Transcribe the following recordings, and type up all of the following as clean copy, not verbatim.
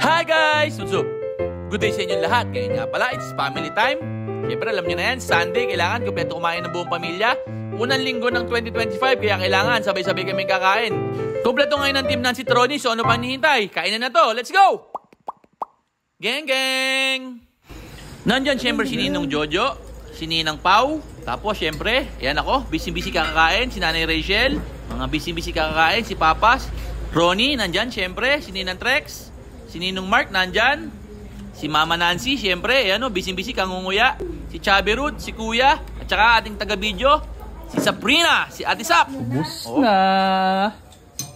Hi guys! What's up? Good day sa inyong lahat. Ngayon nga pala, it's family time. Siyempre, alam nyo na yan, Sunday, kailangan kompleto kumain ng buong pamilya. Unang linggo ng 2025, kaya kailangan sabay-sabay kaming kakain. Kompleto ngayon ng team Nancy Troni, so ano pang nihintay? Kainan na to, let's go! Geng geng! Nandyan siyempre si Ninong Jojo, si Ninang Pau, tapos siyempre, yan ako, busy-busy kakakain, si Nanay Rachel, mga busy-busy kakakain, si Papas, Ronnie, nandyan siyempre, si Ninang Trex, si Ninong Mark, nandyan, si Mama Nancy, siyempre, ayan o, busy-busy kangunguya, si Chubby Ruth, si Kuya, at saka ating taga-video, si Sabrina, si Ate Sap. Ubus na.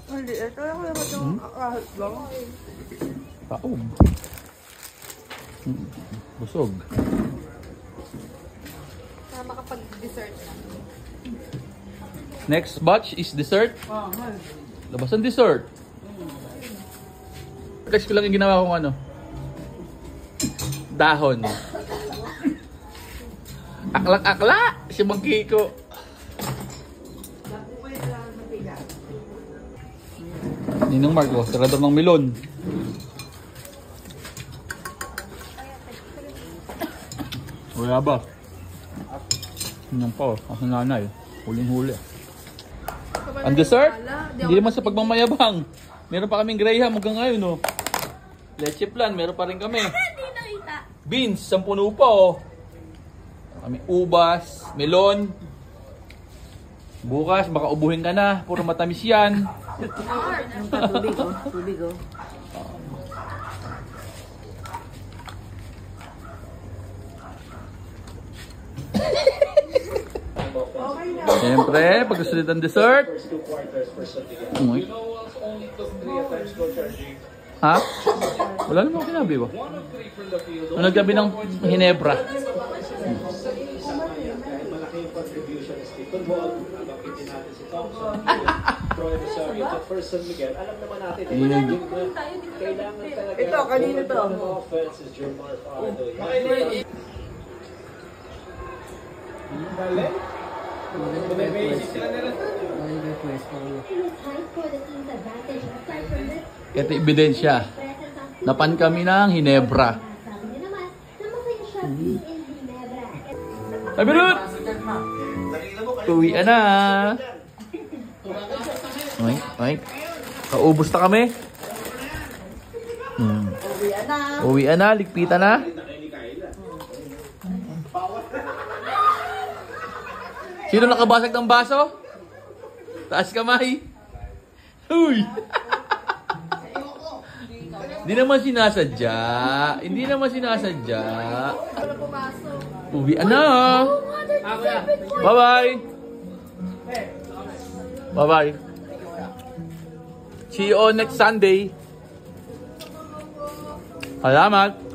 Hindi, ito lang yung kahit lang. Paob. Busog. Para makapag-dessert na. Next batch is dessert. Labas ang dessert. Guys, ko lang yung ginawa kong ano. Dahon. Aklak-akla! Si Mang Kiko. Ninong Marco, tirador ng melon. Wala ba? Yan pa, ang nanay. Huling-huli. Ang dessert? Hindi naman sa pagmamayabang. Meron pa kaming graham hanggang ngayon, no? Leche plan, meron pa rin kami. Beans, 10 pa, oh. Kami ubas, melon. Bukas, baka ubuhin ka na. Puro matamis yan. Tubig, oh. Tubig, oh. Siyempre, pagkasunod ang dessert. Ha? Wala naman kinabi ba? Nagkabi ng Hinebra. Ito, kanino to? Ito ebidensya. Napan kami ng Hinebra. Sabi Ruth! Uwian na! Ay, kaubos na kami. Uwian na, ligpitan na. Sino nakabasag ng baso? Taas kamay. Uy! Hindi naman sinasadya. Hindi naman sinasadya. Uwian na. Bye-bye. Bye-bye. See you on next Sunday. Salamat.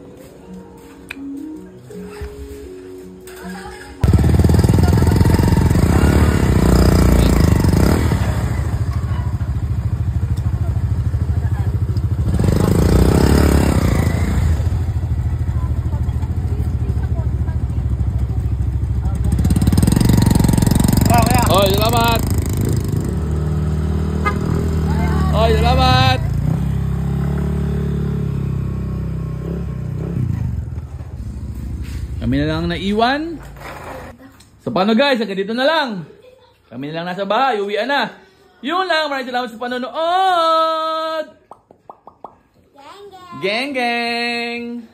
Oy, salamat. Oy, salamat. Kami na lang naiwan. So paano guys, hanggang dito na lang. Kami na lang nasa bahay, uwian na. Yun lang, maraming salamat sa panonood. Geng geng.